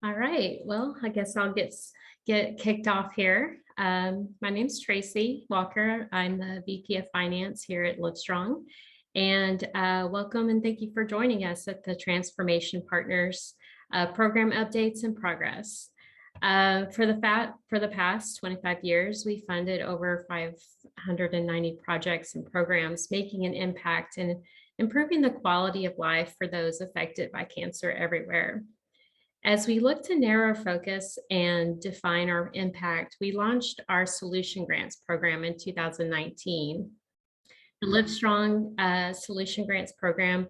All right. Well, I guess I'll get kicked off here. My name's Tracy Walker. I'm the VP of Finance here at Livestrong. And welcome and thank you for joining us at the Transformation Partners Program Updates and Progress. For the past 25 years, we funded over 590 projects and programs, making an impact and improving the quality of life for those affected by cancer everywhere. As we look to narrow focus and define our impact, we launched our Solution Grants program in 2019. The Livestrong Solution Grants program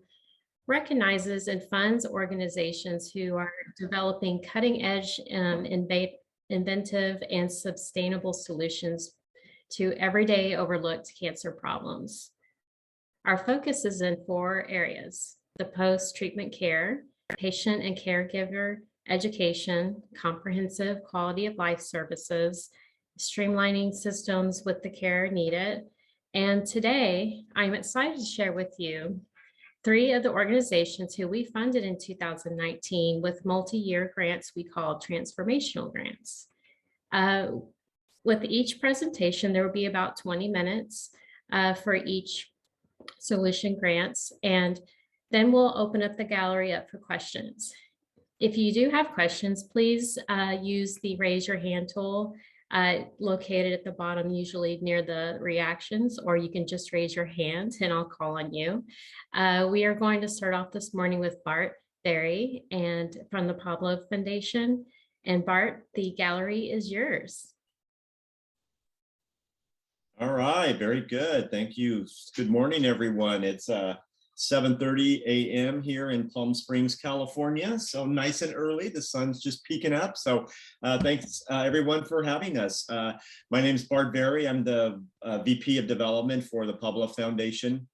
recognizes and funds organizations who are developing cutting-edge, inventive, and sustainable solutions to everyday overlooked cancer problems. Our focus is in 4 areas: the post-treatment care, patient and caregiver education, comprehensive quality of life services, streamlining systems with the care needed. And today, I'm excited to share with you 3 of the organizations who we funded in 2019 with multi-year grants we call transformational grants. With each presentation, there will be about 20 minutes for each solution grants, and then we'll open up the gallery up for questions. If you do have questions, please use the raise your hand tool located at the bottom, usually near the reactions, or you can just raise your hand and I'll call on you. We are going to start off this morning with Bart Berry and from the Pablove Foundation. And Bart, the gallery is yours. All right, very good. Thank you. Good morning, everyone. It's 7:30 a.m. here in Palm Springs, California. So nice and early. The sun's just peeking up. So thanks everyone for having us. My name is Bart Berry. I'm the VP of Development for the Pablove Foundation.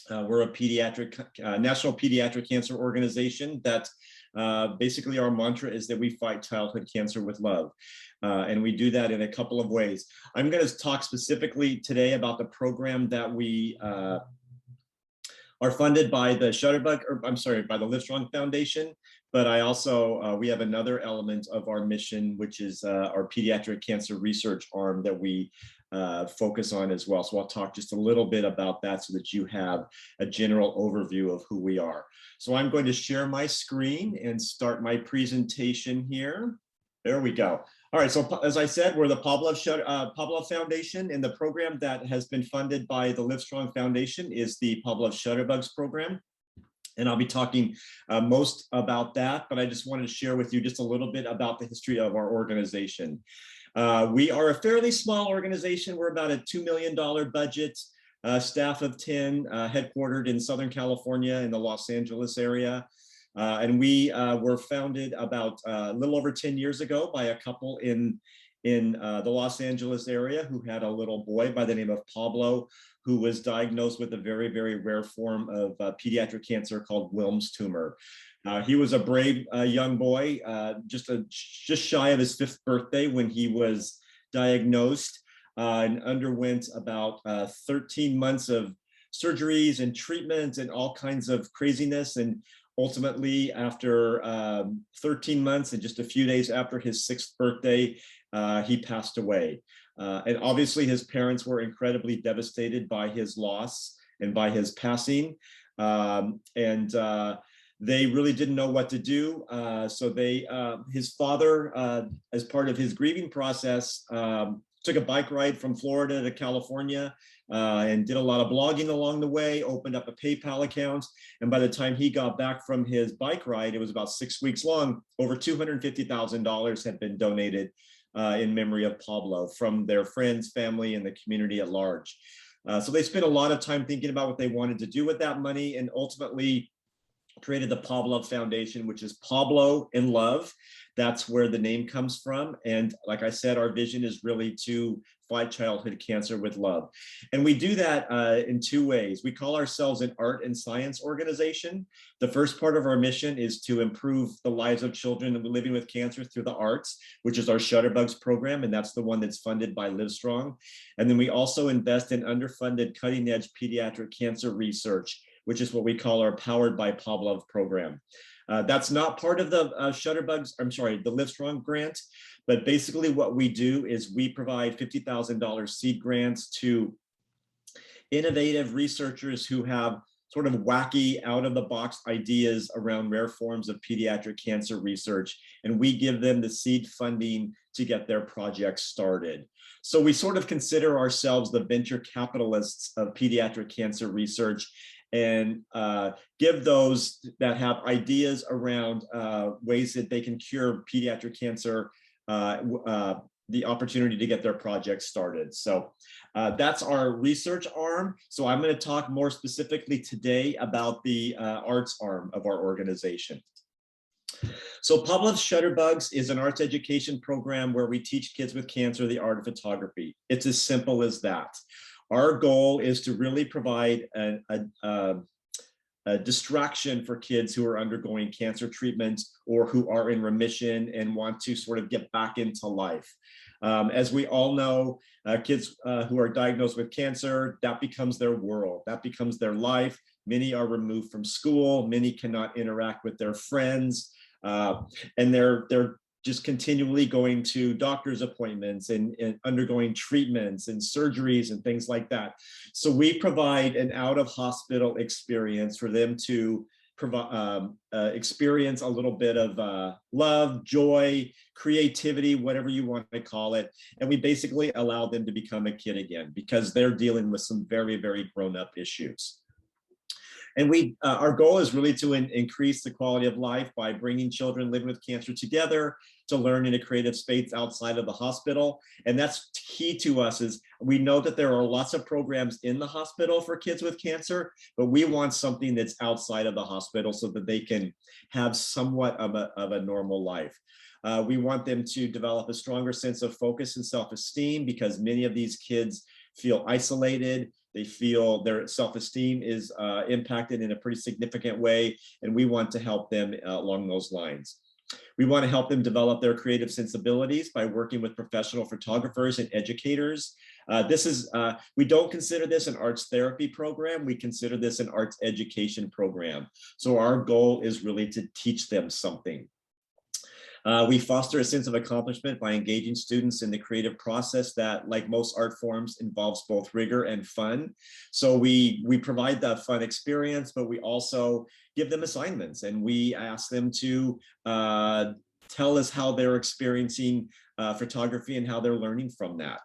We're a pediatric, national pediatric cancer organization that basically our mantra is that we fight childhood cancer with love. And we do that in a couple of ways. I'm going to talk specifically today about the program that we are funded by the by the Livestrong Foundation. But I also, we have another element of our mission, which is our pediatric cancer research arm that we focus on as well. So I'll talk just a little bit about that so that you have a general overview of who we are. So I'm going to share my screen and start my presentation here. There we go. All right, so as I said, we're the Pablove Foundation, and the program that has been funded by the Livestrong Foundation is the Pablove Shutterbugs program. And I'll be talking most about that, but I just wanted to share with you just a little bit about the history of our organization. We are a fairly small organization. We're about a $2 million budget, staff of 10, headquartered in Southern California in the Los Angeles area. And we were founded about a little over 10 years ago by a couple in the Los Angeles area who had a little boy by the name of Pablo, who was diagnosed with a very, very rare form of pediatric cancer called Wilms tumor. He was a brave young boy, just shy of his 5th birthday when he was diagnosed, and underwent about 13 months of surgeries and treatments and all kinds of craziness. And ultimately, after 13 months and just a few days after his 6th birthday, he passed away. And obviously his parents were incredibly devastated by his loss and by his passing. They really didn't know what to do. So his father, as part of his grieving process, took a bike ride from Florida to California and did a lot of blogging along the way, opened up a PayPal account. And by the time he got back from his bike ride, it was about 6 weeks long, over $250,000 had been donated in memory of Pablo from their friends, family, and the community at large. So they spent a lot of time thinking about what they wanted to do with that money, and ultimately created the Pablove Foundation, which is Pablo in love. That's where the name comes from. And like I said, our vision is really to fight childhood cancer with love. And we do that in 2 ways. We call ourselves an art and science organization. The first part of our mission is to improve the lives of children living with cancer through the arts, which is our Shutterbugs program, and that's the one that's funded by Livestrong. And then we also invest in underfunded cutting-edge pediatric cancer research, which is what we call our Powered by Pablove program. That's not part of the Shutterbugs, I'm sorry, the Livestrong grant, but basically what we do is we provide $50,000 seed grants to innovative researchers who have sort of wacky, out-of-the-box ideas around rare forms of pediatric cancer research, and we give them the seed funding to get their projects started. So we sort of consider ourselves the venture capitalists of pediatric cancer research, and give those that have ideas around ways that they can cure pediatric cancer the opportunity to get their projects started. So that's our research arm. So I'm going to talk more specifically today about the arts arm of our organization. So Pablove's Shutterbugs is an arts education program where we teach kids with cancer the art of photography. It's as simple as that. Our goal is to really provide a distraction for kids who are undergoing cancer treatment or who are in remission and want to sort of get back into life. As we all know, kids who are diagnosed with cancer, that becomes their world, that becomes their life. Many are removed from school, many cannot interact with their friends, and they're just continually going to doctor's appointments and undergoing treatments and surgeries and things like that. So we provide an out-of-hospital experience for them to experience a little bit of love, joy, creativity, whatever you want to call it. And we basically allow them to become a kid again because they're dealing with some very, very grown-up issues. And our goal is really to increase the quality of life by bringing children living with cancer together to learn in a creative space outside of the hospital. And that's key to us. Is we know that there are lots of programs in the hospital for kids with cancer, but we want something that's outside of the hospital so that they can have somewhat of a normal life. We want them to develop a stronger sense of focus and self-esteem because many of these kids feel isolated. They feel their self-esteem is impacted in a pretty significant way, and we want to help them along those lines. We want to help them develop their creative sensibilities by working with professional photographers and educators. We don't consider this an arts therapy program. We consider this an arts education program. So our goal is really to teach them something. We foster a sense of accomplishment by engaging students in the creative process that, like most art forms, involves both rigor and fun. So we provide that fun experience, but we also give them assignments and we ask them to tell us how they're experiencing photography and how they're learning from that.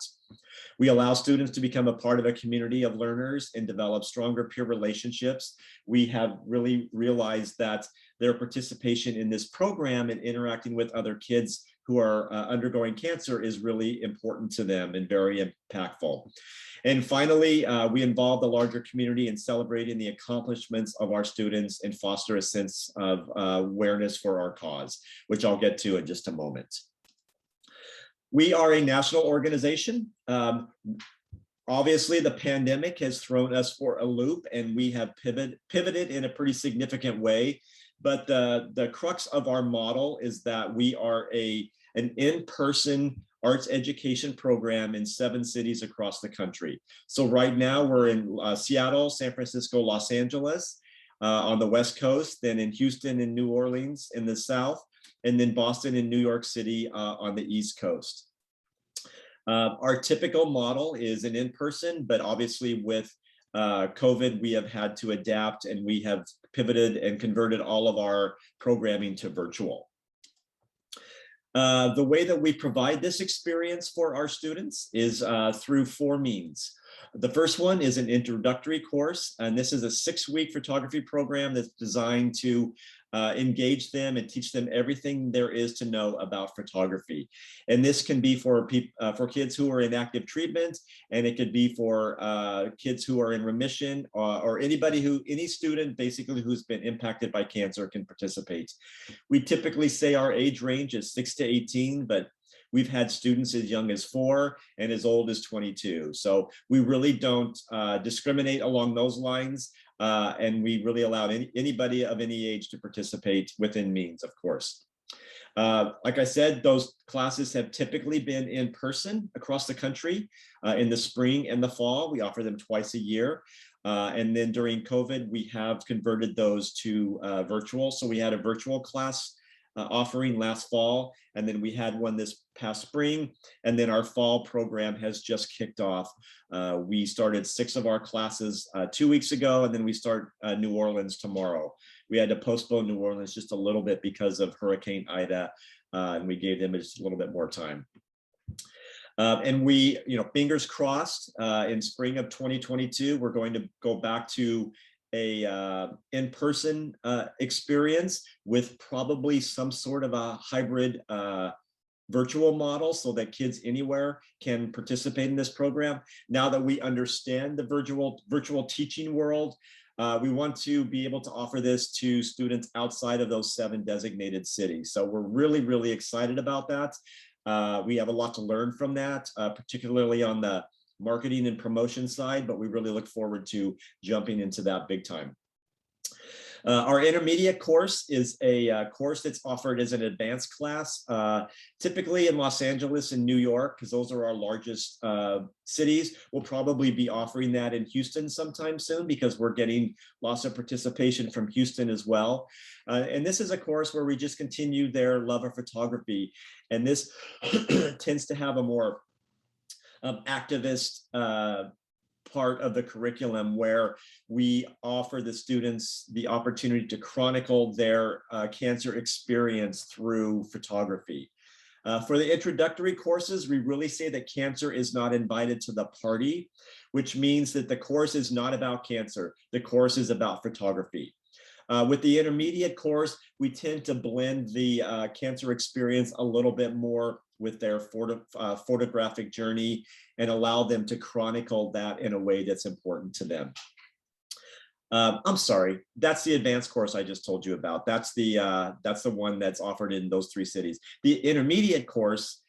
We allow students to become a part of a community of learners and develop stronger peer relationships. We have really realized that their participation in this program and interacting with other kids who are undergoing cancer is really important to them and very impactful. And finally, we involve the larger community in celebrating the accomplishments of our students and foster a sense of awareness for our cause, which I'll get to in just a moment. We are a national organization. Obviously, the pandemic has thrown us for a loop and we have pivoted in a pretty significant way. But the crux of our model is that we are an in-person arts education program in 7 cities across the country. So right now we're in Seattle, San Francisco, Los Angeles on the West Coast, then in Houston and New Orleans in the South, and then Boston and New York City on the East Coast. Our typical model is an in-person, but obviously with COVID, we have had to adapt and we have pivoted and converted all of our programming to virtual. The way that we provide this experience for our students is through 4 means. The first one is an introductory course, and this is a 6-week photography program that's designed to engage them and teach them everything there is to know about photography. And this can be for kids who are in active treatment, and it could be for kids who are in remission, or any student basically who's been impacted by cancer can participate. We typically say our age range is 6 to 18, but we've had students as young as 4 and as old as 22. So we really don't discriminate along those lines. And we really allow anybody of any age to participate within means, of course. Like I said, those classes have typically been in person across the country in the spring and the fall. We offer them twice a year. And then during COVID, we have converted those to virtual. So we had a virtual class offering last fall, and then we had one this past spring, and then our fall program has just kicked off. We started 6 of our classes 2 weeks ago, and then we start New Orleans tomorrow. We had to postpone New Orleans just a little bit because of Hurricane Ida, and we gave them just a little bit more time. And we, fingers crossed, in spring of 2022, we're going to go back to a in-person experience with probably some sort of a hybrid virtual model so that kids anywhere can participate in this program. Now that we understand the virtual teaching world, we want to be able to offer this to students outside of those 7 designated cities. So we're really, really excited about that. We have a lot to learn from that, particularly on the marketing and promotion side, but we really look forward to jumping into that big time. Our intermediate course is a course that's offered as an advanced class, typically in Los Angeles and New York, because those are our largest cities. We'll probably be offering that in Houston sometime soon because we're getting lots of participation from Houston as well. And this is a course where we just continue their love of photography. And this tends to have a more activist part of the curriculum where we offer the students the opportunity to chronicle their cancer experience through photography. For the introductory courses, we really say that cancer is not invited to the party, which means that the course is not about cancer. The course is about photography. With the intermediate course, we tend to blend the cancer experience a little bit more with their photographic journey and allow them to chronicle that in a way that's important to them. I'm sorry, that's the advanced course I just told you about. That's the one that's offered in those 3 cities. The intermediate course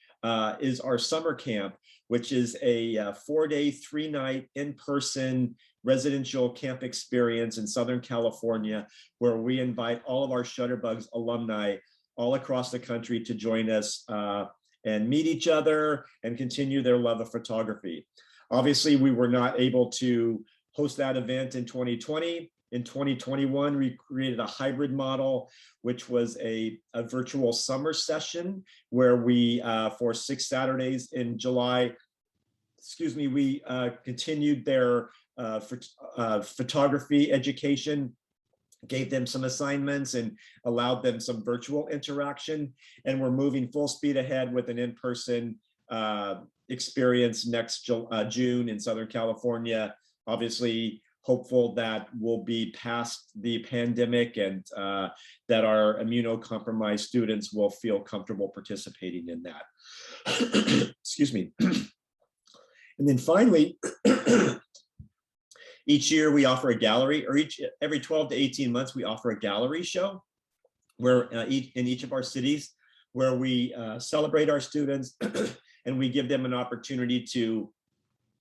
is our summer camp, which is a 4-day, 3-night in-person residential camp experience in Southern California, where we invite all of our Shutterbugs alumni all across the country to join us and meet each other and continue their love of photography. Obviously, we were not able to host that event in 2020. In 2021, we created a hybrid model, which was a virtual summer session where we, for 6 Saturdays in July, we continued their photography education, gave them some assignments and allowed them some virtual interaction. And we're moving full speed ahead with an in-person experience next June in Southern California. Obviously, hopeful that we'll be past the pandemic and that our immunocompromised students will feel comfortable participating in that. Excuse me. And then finally, each year we offer a gallery, or every 12 to 18 months we offer a gallery show where in each of our cities, where we celebrate our students and we give them an opportunity to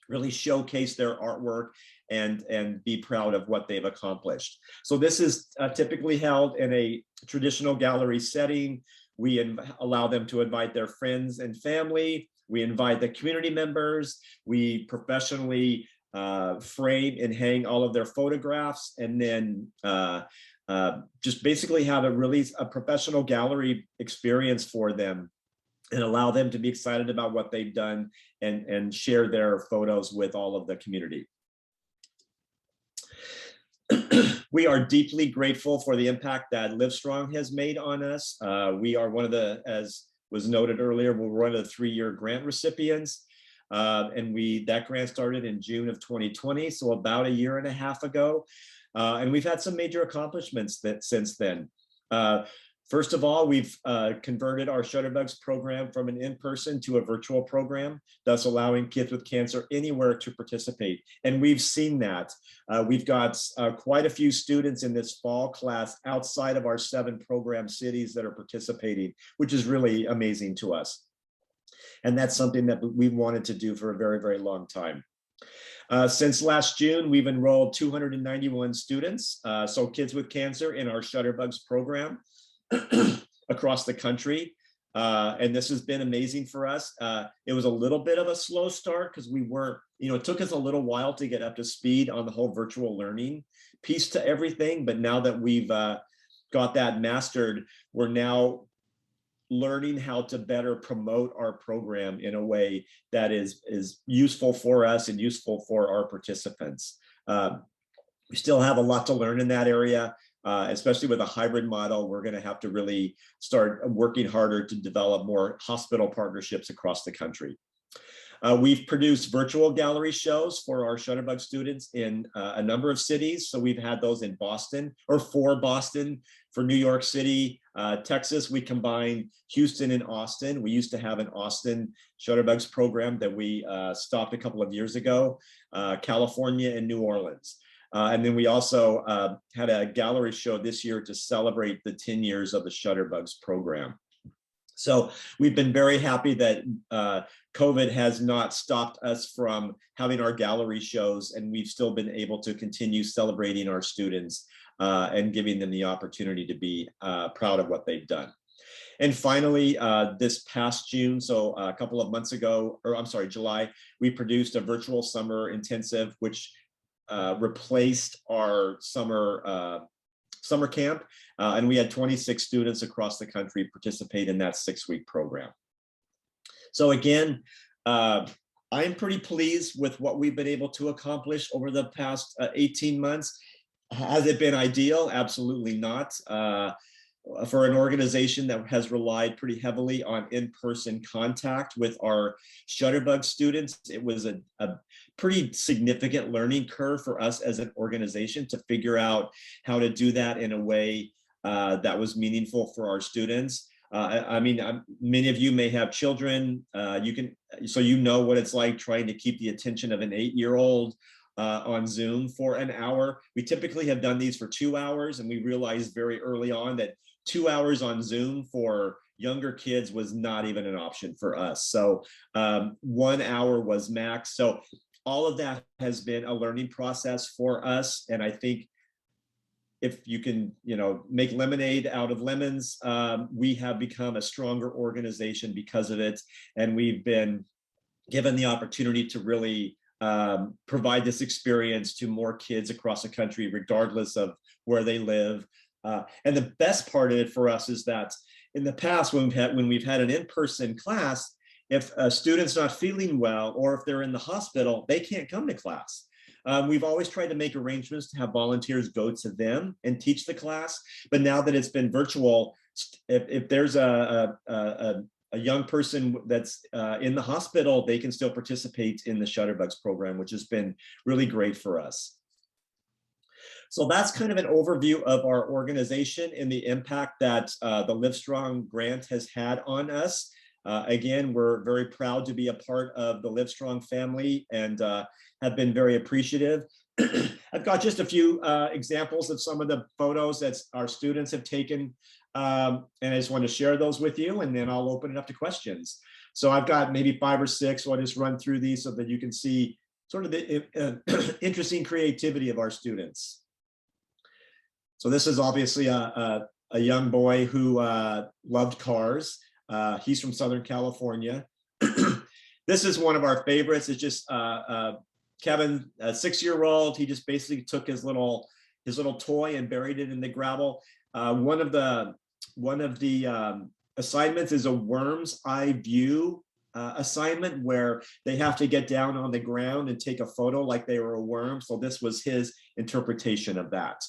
really showcase their artwork and be proud of what they've accomplished. So this is typically held in a traditional gallery setting. We allow them to invite their friends and family. We invite the community members. We professionally frame and hang all of their photographs, and then just basically have a professional gallery experience for them and allow them to be excited about what they've done and share their photos with all of the community. We are deeply grateful for the impact that Livestrong has made on us. We are one of the, as was noted earlier, we're one of the 3-year grant recipients. And that grant started in June of 2020, so about 1.5 years ago. And we've had some major accomplishments since then. First of all, we've converted our Shutterbugs program from an in-person to a virtual program, thus allowing kids with cancer anywhere to participate. And we've seen that. We've got quite a few students in this fall class outside of our 7 program cities that are participating, which is really amazing to us. And that's something that we've wanted to do for a very, very long time. Since last June, we've enrolled 291 students, so kids with cancer in our Shutterbugs program. across the country. And this has been amazing for us. It was a little bit of a slow start because we weren't, it took us a little while to get up to speed on the whole virtual learning piece to everything. But now that we've got that mastered, we're now learning how to better promote our program in a way that is useful for us and useful for our participants. We still have a lot to learn in that area, especially with a hybrid model. We're going to have to really start working harder to develop more hospital partnerships across the country. We've produced virtual gallery shows for our Shutterbug students in a number of cities. So we've had those in Boston, or for Boston, for New York City, Texas. We combined Houston and Austin. We used to have an Austin Shutterbugs program that we stopped a couple of years ago, California and New Orleans. And then we also had a gallery show this year to celebrate the 10 years of the Shutterbugs program. So we've been very happy that COVID has not stopped us from having our gallery shows, and we've still been able to continue celebrating our students and giving them the opportunity to be proud of what they've done. And finally, this past June, so a couple of months ago, or I'm sorry, July, we produced a virtual summer intensive, which replaced our summer camp, and we had 26 students across the country participate in that 6-week program. So again, I'm pretty pleased with what we've been able to accomplish over the past 18 months. Has it been ideal? Absolutely not. For an organization that has relied pretty heavily on in-person contact with our Shutterbug students, it was a pretty significant learning curve for us as an organization to figure out how to do that in a way that was meaningful for our students. I mean, many of you may have children. So you know what it's like trying to keep the attention of an 8-year-old on Zoom for an hour. We typically have done these for 2 hours, and we realized very early on that 2 hours on Zoom for younger kids was not even an option for us. So 1 hour was max. So all of that has been a learning process for us. And I think if you can, make lemonade out of lemons, we have become a stronger organization because of it. And we've been given the opportunity to really provide this experience to more kids across the country, regardless of where they live. And the best part of it for us is that in the past, when we've had an in-person class, if a student's not feeling well, or if they're in the hospital, they can't come to class. We've always tried to make arrangements to have volunteers go to them and teach the class. But now that it's been virtual, if there's a young person that's in the hospital, they can still participate in the Shutterbugs program, which has been really great for us. So that's kind of an overview of our organization and the impact that the Livestrong grant has had on us. Again, we're very proud to be a part of the Livestrong family and have been very appreciative. I've got just a few examples of some of the photos that our students have taken, and I just want to share those with you, and then I'll open it up to questions. So I've got maybe 5 or 6, so I'll just run through these so that you can see sort of the interesting creativity of our students. So this is obviously a young boy who loved cars. He's from Southern California. This is one of our favorites. It's just Kevin, a 6-year-old. He just basically took his little toy and buried it in the gravel. One of the assignments is a worm's eye view assignment where they have to get down on the ground and take a photo like they were a worm. So this was his interpretation of that.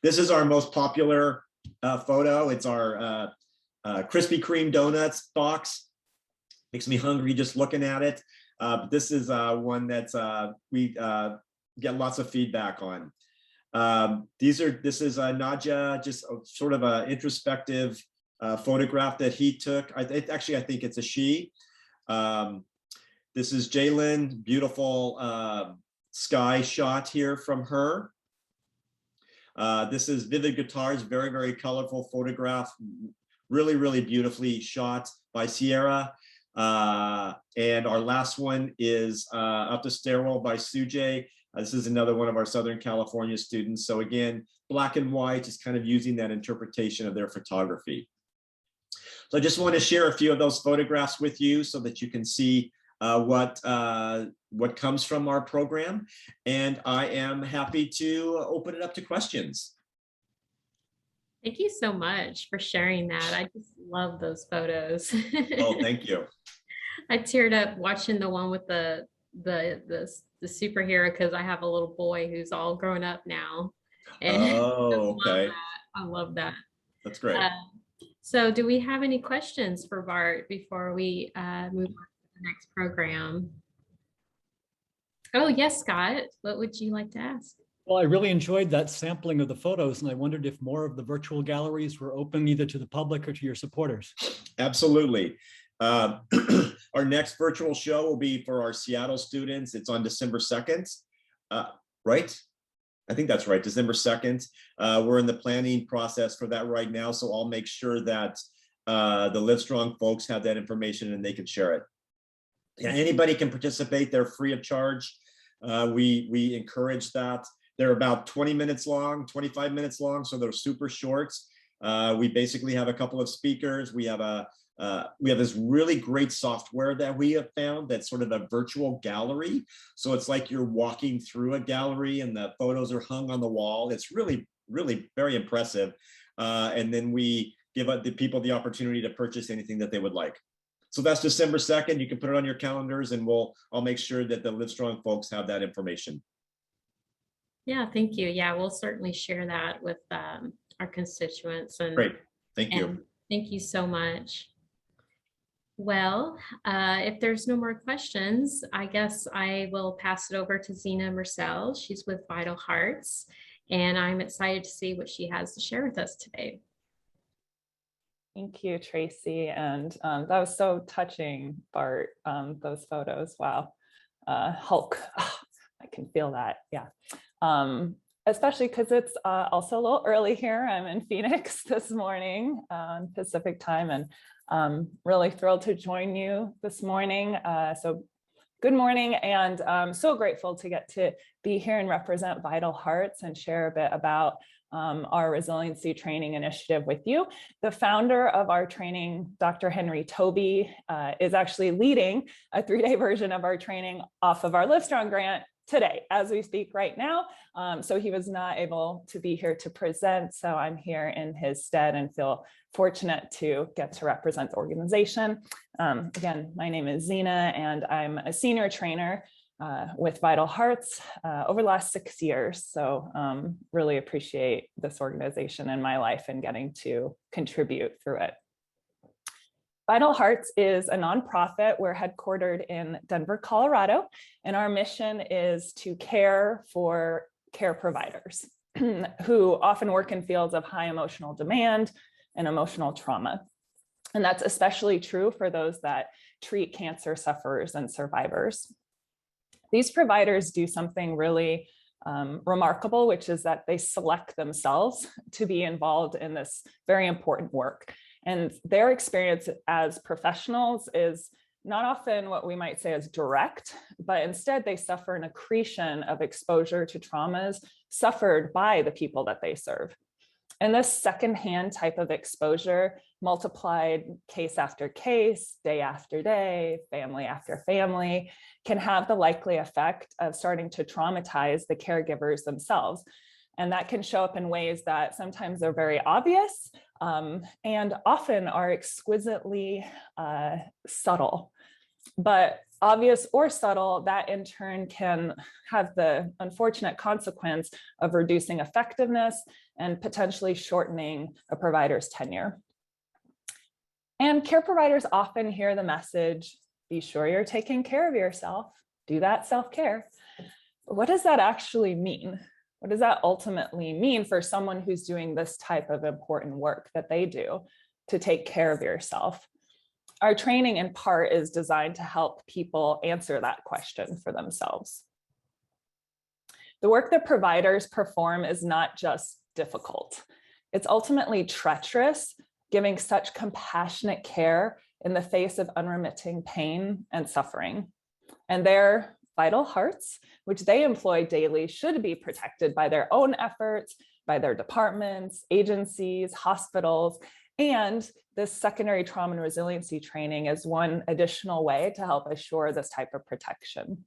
This is our most popular photo. It's our Krispy Kreme donuts box. Makes me hungry just looking at it. But this is one that we get lots of feedback on. This is Nadja, just sort of an introspective photograph that he took. Actually, I think it's a she. This is Jalen, beautiful sky shot here from her. This is Vivid Guitars, very, very colorful photograph, really, really beautifully shot by Sierra. And our last one is Up the Stairwell by Sujay. This is another one of our Southern California students. So again, black and white, just kind of using that interpretation of their photography. So I just want to share a few of those photographs with you so that you can see what comes from our program. And I am happy to open it up to questions. Thank you so much for sharing that. I just love those photos. Oh, thank you. I teared up watching the one with the superhero because I have a little boy who's all grown up now. And Oh, okay. I love that. That's great. So do we have any questions for Bart before we move on to the next program? Oh, yes, Scott. What would you like to ask? Well, I really enjoyed that sampling of the photos, and I wondered if more of the virtual galleries were open either to the public or to your supporters. Absolutely. Our next virtual show will be for our Seattle students. It's on December 2nd, right? I think that's right, December 2nd. We're in the planning process for that right now, so I'll make sure that the Livestrong folks have that information and they can share it. Yeah, anybody can participate. They're free of charge. We encourage that. They're about 20 minutes long, 25 minutes long, so they're super short. We basically have a couple of speakers. We have this really great software that we have found that's sort of a virtual gallery. So it's like you're walking through a gallery and the photos are hung on the wall. It's really, really very impressive. And then we give the people the opportunity to purchase anything that they would like. So that's December 2nd. You can put it on your calendars and I'll make sure that the Livestrong folks have that information. Yeah, thank you. Yeah, we'll certainly share that with our constituents. Great, thank you. Thank you so much. Well, if there's no more questions, I guess I will pass it over to Zena Marcel. She's with Vital Hearts, and I'm excited to see what she has to share with us today. Thank you, Tracy. And that was so touching, Bart, those photos. Wow. Hulk, oh, I can feel that. Yeah. Especially because it's also a little early here. I'm in Phoenix this morning on Pacific time, and really thrilled to join you this morning. So good morning, and I'm so grateful to get to be here and represent Vital Hearts and share a bit about our resiliency training initiative with you. The founder of our training, Dr. Henry Toby, is actually leading a 3-day version of our training off of our Livestrong grant today as we speak right now. So he was not able to be here to present. So I'm here in his stead and feel fortunate to get to represent the organization. Again, my name is Zena and I'm a senior trainer with Vital Hearts over the last 6 years. So really appreciate this organization in my life and getting to contribute through it. Vital Hearts is a nonprofit. We're headquartered in Denver, Colorado, and our mission is to care for care providers who often work in fields of high emotional demand and emotional trauma. And that's especially true for those that treat cancer sufferers and survivors. These providers do something really remarkable, which is that they select themselves to be involved in this very important work. And their experience as professionals is not often what we might say is direct, but instead they suffer an accretion of exposure to traumas suffered by the people that they serve. And this secondhand type of exposure, multiplied case after case, day after day, family after family, can have the likely effect of starting to traumatize the caregivers themselves. And that can show up in ways that sometimes are very obvious and often are exquisitely subtle. But obvious or subtle, that in turn can have the unfortunate consequence of reducing effectiveness and potentially shortening a provider's tenure. And care providers often hear the message, be sure you're taking care of yourself, do that self-care. But what does that actually mean? What does that ultimately mean for someone who's doing this type of important work that they do to take care of yourself? Our training in part is designed to help people answer that question for themselves. The work that providers perform is not just difficult. It's ultimately treacherous, giving such compassionate care in the face of unremitting pain and suffering. And their Vital Hearts, which they employ daily, should be protected by their own efforts, by their departments, agencies, hospitals, And this secondary trauma and resiliency training is one additional way to help assure this type of protection.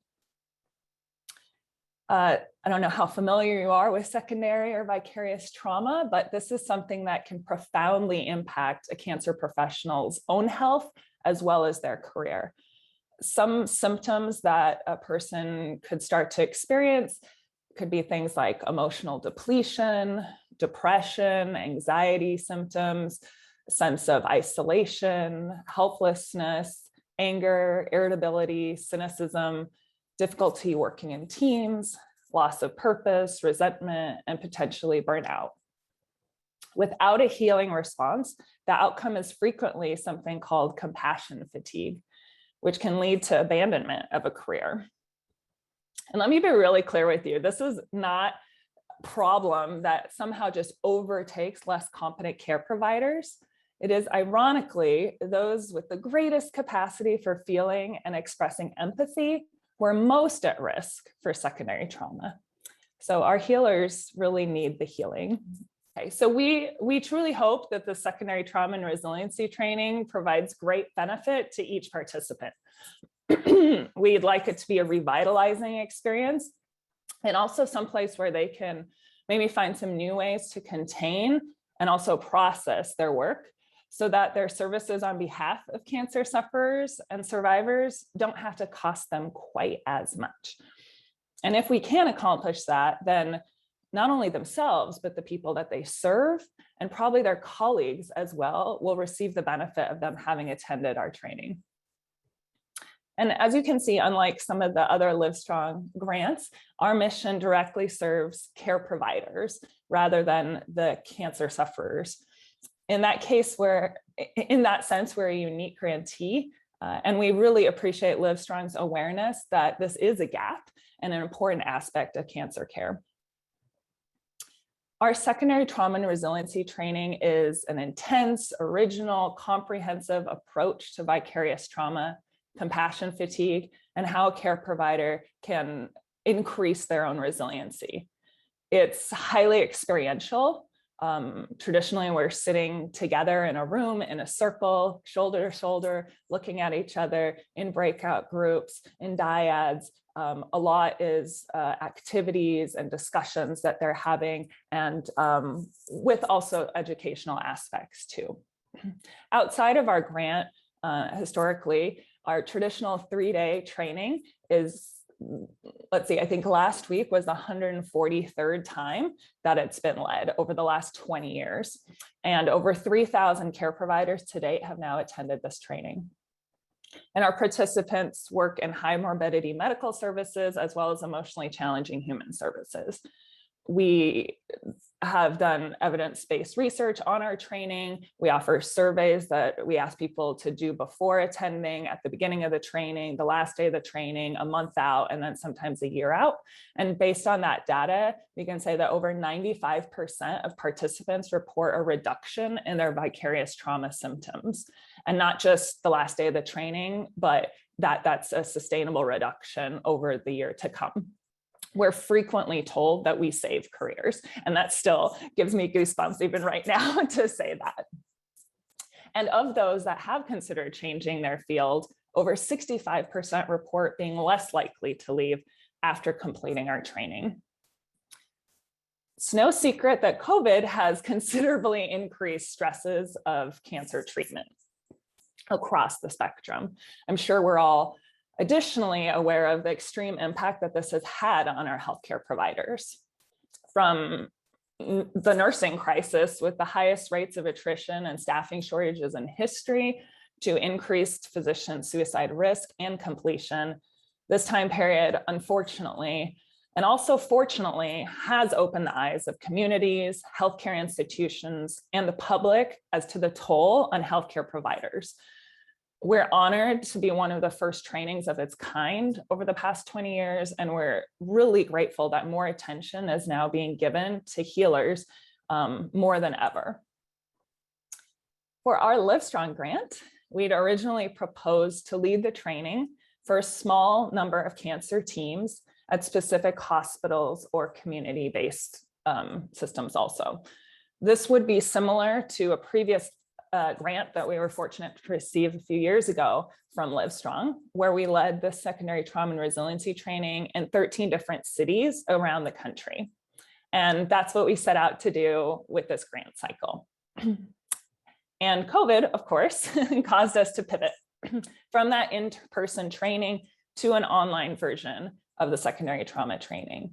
I don't know how familiar you are with secondary or vicarious trauma, but this is something that can profoundly impact a cancer professional's own health as well as their career. Some symptoms that a person could start to experience could be things like emotional depletion, depression, anxiety symptoms, sense of isolation, helplessness, anger, irritability, cynicism, difficulty working in teams, loss of purpose, resentment, and potentially burnout. Without a healing response, the outcome is frequently something called compassion fatigue, which can lead to abandonment of a career. And let me be really clear with you, this is not a problem that somehow just overtakes less competent care providers. It is ironically those with the greatest capacity for feeling and expressing empathy who are most at risk for secondary trauma. So our healers really need the healing. Okay, so we truly hope that the secondary trauma and resiliency training provides great benefit to each participant. We'd like it to be a revitalizing experience and also someplace where they can maybe find some new ways to contain and also process their work so that their services on behalf of cancer sufferers and survivors don't have to cost them quite as much. And if we can accomplish that, then not only themselves, but the people that they serve and probably their colleagues as well will receive the benefit of them having attended our training. And as you can see, unlike some of the other Livestrong grants, our mission directly serves care providers rather than the cancer sufferers. In that case, in that sense, we're a unique grantee, and we really appreciate Livestrong's awareness that this is a gap and an important aspect of cancer care. Our secondary trauma and resiliency training is an intense, original, comprehensive approach to vicarious trauma, compassion fatigue, and how a care provider can increase their own resiliency. It's highly experiential. Traditionally, we're sitting together in a room, in a circle, shoulder to shoulder, looking at each other in breakout groups, in dyads. A lot is activities and discussions that they're having, and with also educational aspects too. Outside of our grant, historically, our traditional 3-day training is, let's see, I think last week was the 143rd time that it's been led over the last 20 years. And over 3,000 care providers to date have now attended this training. And our participants work in high morbidity medical services as well as emotionally challenging human services. We have done evidence-based research on our training. We offer surveys that we ask people to do before attending, at the beginning of the training, the last day of the training, a month out, and then sometimes a year out. And based on that data, we can say that over 95% of participants report a reduction in their vicarious trauma symptoms. And not just the last day of the training, but that's a sustainable reduction over the year to come. We're frequently told that we save careers, and that still gives me goosebumps even right now to say that. And of those that have considered changing their field, over 65% report being less likely to leave after completing our training. It's no secret that COVID has considerably increased stresses of cancer treatment across the spectrum. I'm sure we're all additionally aware of the extreme impact that this has had on our healthcare providers. From the nursing crisis with the highest rates of attrition and staffing shortages in history to increased physician suicide risk and completion, this time period, unfortunately, and also fortunately, has opened the eyes of communities, healthcare institutions, and the public as to the toll on healthcare providers. We're honored to be one of the first trainings of its kind over the past 20 years, and we're really grateful that more attention is now being given to healers more than ever. For our Livestrong grant, we'd originally proposed to lead the training for a small number of cancer teams at specific hospitals or community-based systems also. This would be similar to a previous grant that we were fortunate to receive a few years ago from Livestrong, where we led the secondary trauma and resiliency training in 13 different cities around the country. And that's what we set out to do with this grant cycle. And COVID, of course, caused us to pivot from that in-person training to an online version of the secondary trauma training.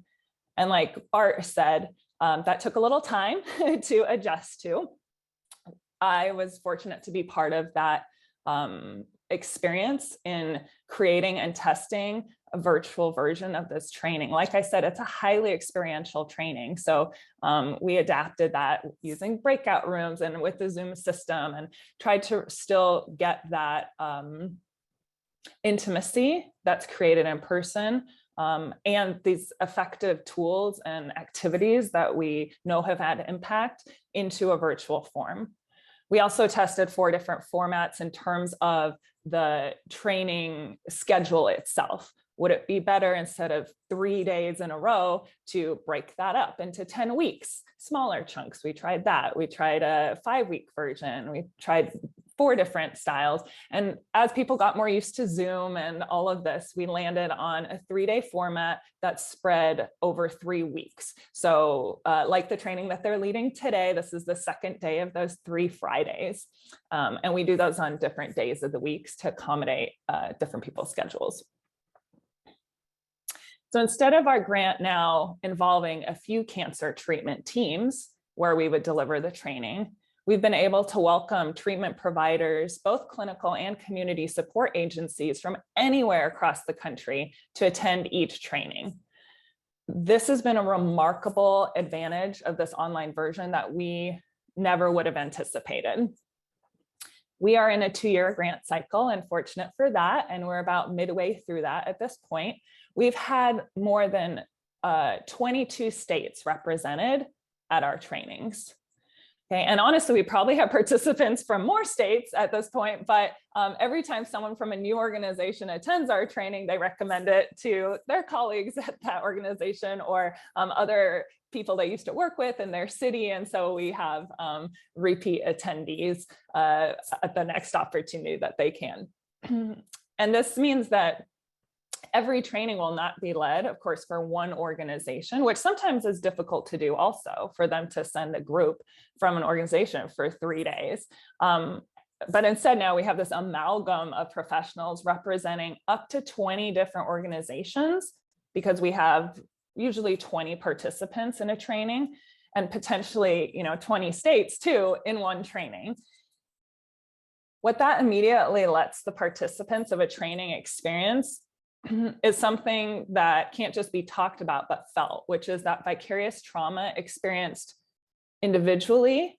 And like Bart said, that took a little time to adjust to. I was fortunate to be part of that experience in creating and testing a virtual version of this training. Like I said, it's a highly experiential training. So we adapted that using breakout rooms and with the Zoom system, and tried to still get that intimacy that's created in person, and these effective tools and activities that we know have had impact into a virtual form. We also tested 4 different formats in terms of the training schedule itself. Would it be better, instead of 3 days in a row, to break that up into 10 weeks, smaller chunks? We tried that. We tried a 5-week version. We tried 4 different styles. And as people got more used to Zoom and all of this, we landed on a 3-day format that's spread over 3 weeks. So like the training that they're leading today, this is the 2nd day of those 3 Fridays. And we do those on different days of the weeks to accommodate different people's schedules. So instead of our grant now involving a few cancer treatment teams where we would deliver the training, we've been able to welcome treatment providers, both clinical and community support agencies from anywhere across the country to attend each training. This has been a remarkable advantage of this online version that we never would have anticipated. We are in a 2-year grant cycle, and fortunate for that, and we're about midway through that at this point. We've had more than 22 states represented at our trainings. Okay, and honestly, we probably have participants from more states at this point, but every time someone from a new organization attends our training, they recommend it to their colleagues at that organization or other people they used to work with in their city. And so we have repeat attendees at the next opportunity that they can. And this means that every training will not be led, of course, for one organization, which sometimes is difficult to do also, for them to send a group from an organization for 3 days. But instead now we have this amalgam of professionals representing up to 20 different organizations, because we have usually 20 participants in a training, and potentially 20 states too in one training. What that immediately lets the participants of a training experience is something that can't just be talked about, but felt, which is that vicarious trauma experienced individually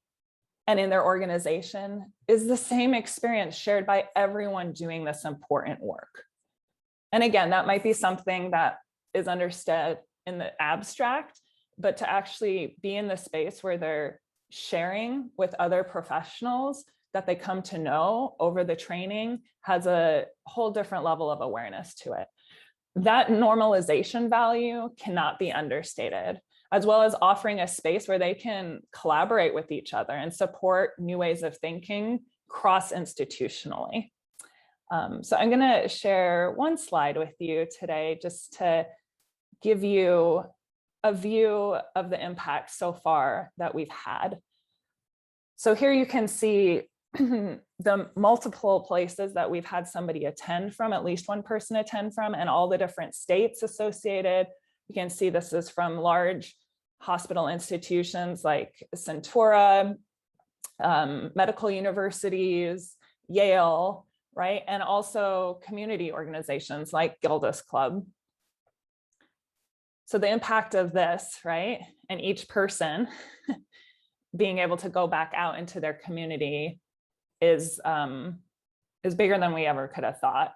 and in their organization is the same experience shared by everyone doing this important work. And again, that might be something that is understood in the abstract, but to actually be in the space where they're sharing with other professionals that they come to know over the training has a whole different level of awareness to it. That normalization value cannot be understated, as well as offering a space where they can collaborate with each other and support new ways of thinking cross-institutionally. So I'm going to share one slide with you today just to give you a view of the impact so far that we've had. So here you can see the multiple places that we've had somebody attend from, at least one person attend from, and all the different states associated. You can see this is from large hospital institutions like Centura, medical universities, Yale, right? And also community organizations like Gilda's Club. So the impact of this, right? And each person being able to go back out into their community is bigger than we ever could have thought,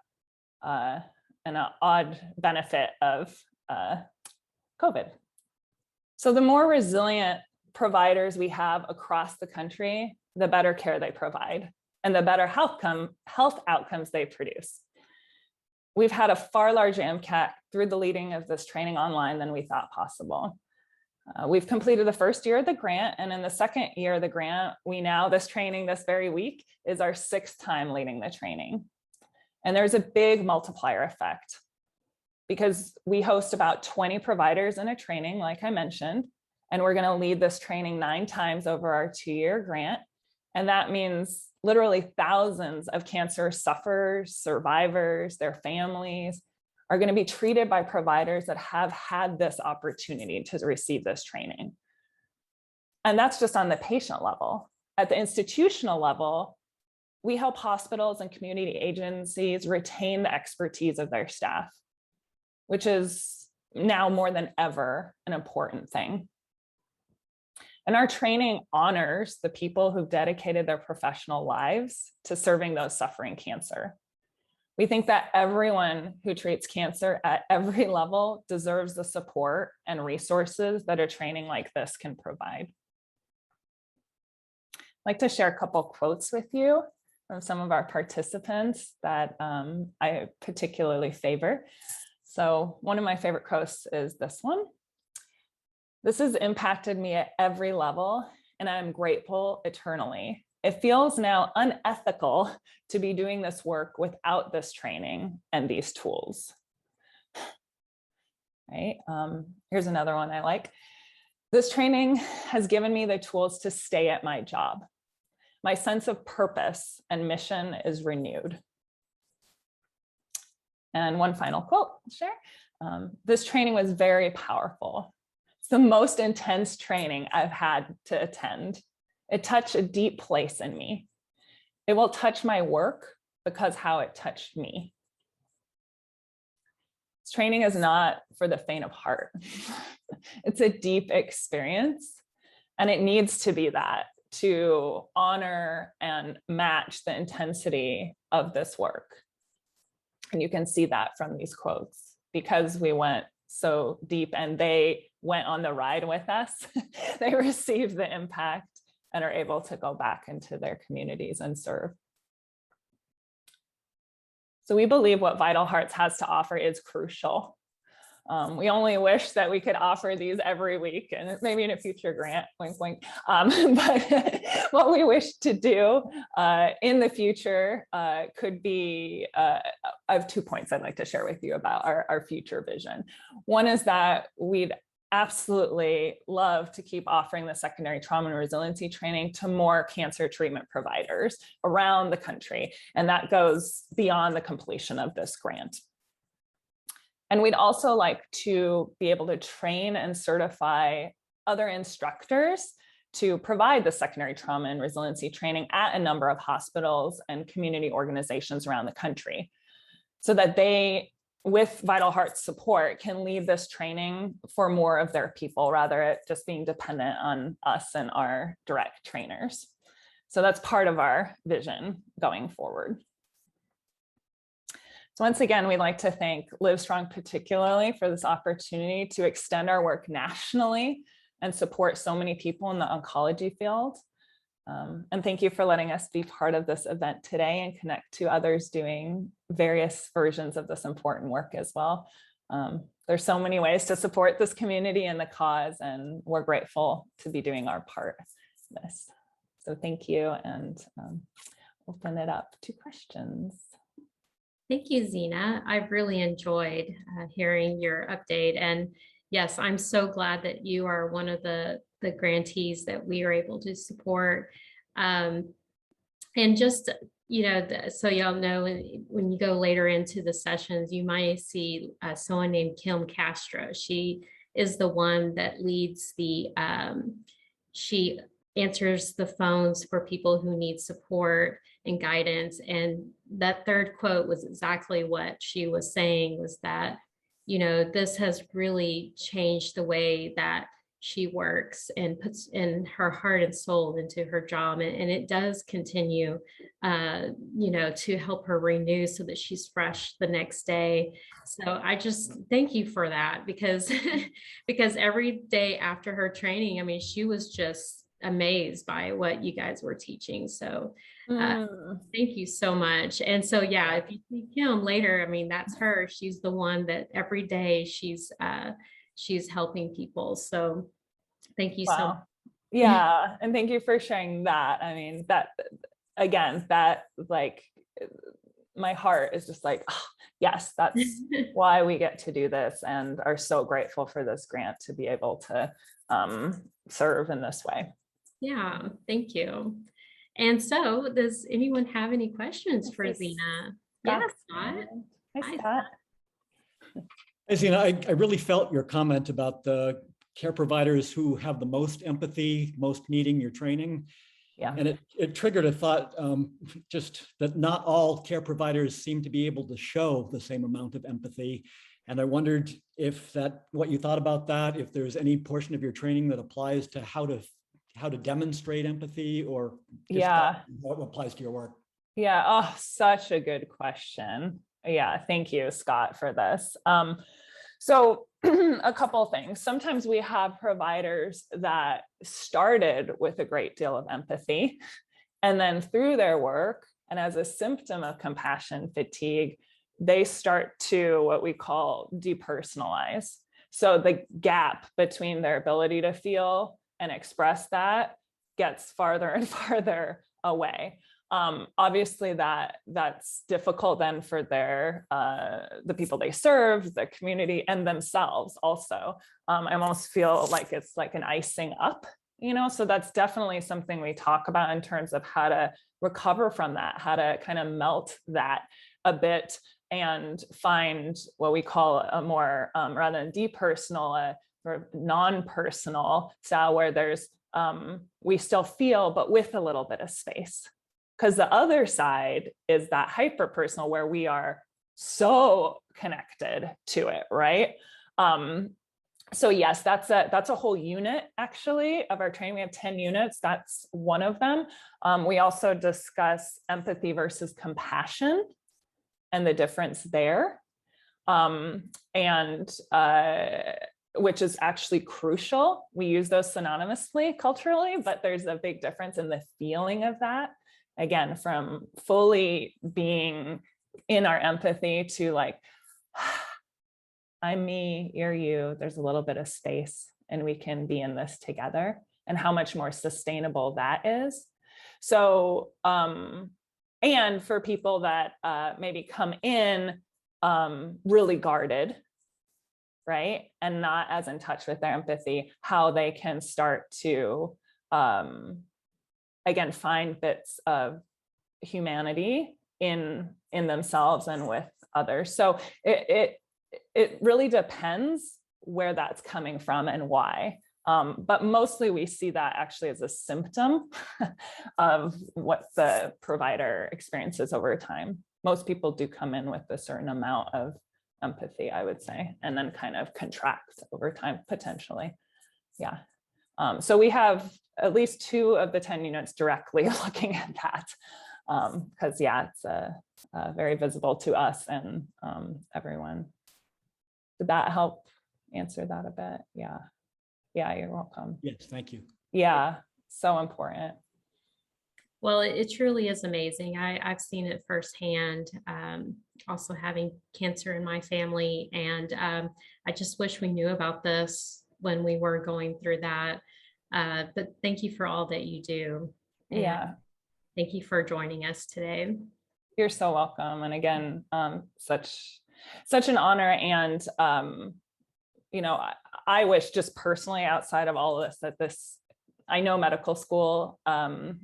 and an odd benefit of COVID. So the more resilient providers we have across the country, the better care they provide and the better health outcomes they produce. We've had a far larger impact through the leading of this training online than we thought possible. We've completed the first year of the grant, and in the second year of the grant, this training this very week is our 6th time leading the training. And there's a big multiplier effect because we host about 20 providers in a training, like I mentioned, and we're going to lead this training 9 times over our 2-year grant. And that means literally thousands of cancer sufferers, survivors, their families are going to be treated by providers that have had this opportunity to receive this training. And that's just on the patient level. At the institutional level, we help hospitals and community agencies retain the expertise of their staff, which is now more than ever an important thing. And our training honors the people who've dedicated their professional lives to serving those suffering cancer. We think that everyone who treats cancer at every level deserves the support and resources that a training like this can provide. I'd like to share a couple quotes with you from some of our participants that I particularly favor. So one of my favorite quotes is this one. "This has impacted me at every level, and I'm grateful eternally. It feels now unethical to be doing this work without this training and these tools." Right? Here's another one I like. "This training has given me the tools to stay at my job. My sense of purpose and mission is renewed." And one final quote I'll share. "This training was very powerful. It's the most intense training I've had to attend. It touched a deep place in me. It will touch my work because how it touched me." This training is not for the faint of heart. It's a deep experience, and it needs to be that to honor and match the intensity of this work. And you can see that from these quotes because we went so deep and they went on the ride with us. They received the impact and are able to go back into their communities and serve. So we believe what Vital Hearts has to offer is crucial. We only wish that we could offer these every week and maybe in a future grant, wink, wink. But what we wish to do in the future could be, I have 2 points I'd like to share with you about our future vision. One is that we'd absolutely love to keep offering the secondary trauma and resiliency training to more cancer treatment providers around the country. And that goes beyond the completion of this grant. And we'd also like to be able to train and certify other instructors to provide the secondary trauma and resiliency training at a number of hospitals and community organizations around the country so that they, with Vital Hearts support, can lead this training for more of their people rather than just being dependent on us and our direct trainers. So that's part of our vision going forward. So once again, we'd like to thank Livestrong particularly for this opportunity to extend our work nationally and support so many people in the oncology field. And thank you for letting us be part of this event today and connect to others doing various versions of this important work as well. There's so many ways to support this community and the cause, and we're grateful to be doing our part in this. So thank you, and open it up to questions. Thank you, Zena. I've really enjoyed hearing your update. And yes, I'm so glad that you are one of the grantees that we are able to support. And just, you know, so y'all know when you go later into the sessions, you might see someone named Kim Castro. She is the one that leads the, she answers the phones for people who need support and guidance. And that third quote was exactly what she was saying, was that, you know, this has really changed the way that she works and puts in her heart and soul into her job. And it does continue, you know, to help her renew so that she's fresh the next day. So I just thank you for that, because, because every day after her training, I mean, she was just amazed by what you guys were teaching. So thank you so much. And so, yeah, if you see Kim later, I mean, that's her. She's the one that every day she's helping people. So Thank you so much. Wow. Yeah. And thank you for sharing that. I mean, that again, that like my heart is just like, oh, yes, that's why we get to do this, and are so grateful for this grant to be able to serve in this way. Yeah, thank you. And so does anyone have any questions for Zena? Yes, Scott. Hi, Scott. Hey, Zena, I really felt your comment about the care providers who have the most empathy, most needing your training. Yeah. And it triggered a thought, just that not all care providers seem to be able to show the same amount of empathy. And I wondered if what you thought about that, if there's any portion of your training that applies to how to demonstrate empathy, or just how it applies to your work. Yeah. Oh, such a good question. Yeah. Thank you, Scott, for this. So a couple of things. Sometimes we have providers that started with a great deal of empathy, and then through their work and as a symptom of compassion fatigue, they start to what we call depersonalize. So the gap between their ability to feel and express that gets farther and farther away. Obviously that's difficult then for the people they serve, the community, and themselves also. I almost feel like it's like an icing up, so that's definitely something we talk about in terms of how to recover from that, how to kind of melt that a bit and find what we call a more, rather than depersonal, or non-personal style where there's, we still feel, but with a little bit of space. Because the other side is that hyper-personal where we are so connected to it, right? So yes, that's a whole unit actually of our training. We have 10 units. That's one of them. We also discuss empathy versus compassion and the difference there. Which is actually crucial. We use those synonymously culturally, but there's a big difference in the feeling of that. Again, from fully being in our empathy to like, I'm me, you're you, there's a little bit of space and we can be in this together, and how much more sustainable that is. So, and for people that maybe come in really guarded, right, and not as in touch with their empathy, how they can start to, again, find bits of humanity in themselves and with others. So it really depends where that's coming from and why. But mostly we see that actually as a symptom of what the provider experiences over time. Most people do come in with a certain amount of empathy, I would say, and then kind of contract over time, potentially. Yeah. So we have at least 2 of the 10 units directly looking at that, because yeah, it's very visible to us and everyone. Did that help answer that a bit? Yeah. Yeah, you're welcome. Yes, thank you. Yeah, so important. Well, it truly is amazing. I've seen it firsthand, also having cancer in my family. And I just wish we knew about this when we were going through that. But thank you for all that you do. And yeah. Thank you for joining us today. You're so welcome. And again, such an honor. And, I wish just personally outside of all of this, that this, I know medical school, and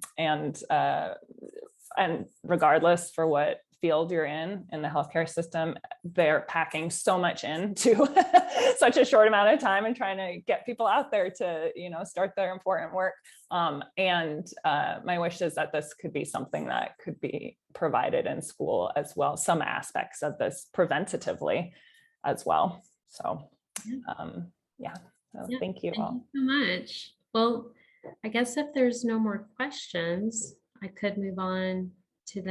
regardless for what field you're in the healthcare system, they're packing so much into such a short amount of time and trying to get people out there to, start their important work. And my wish is that this could be something that could be provided in school as well, some aspects of this preventatively as well. So, yeah. So thank you all. Thank you so much. Well, I guess if there's no more questions, I could move on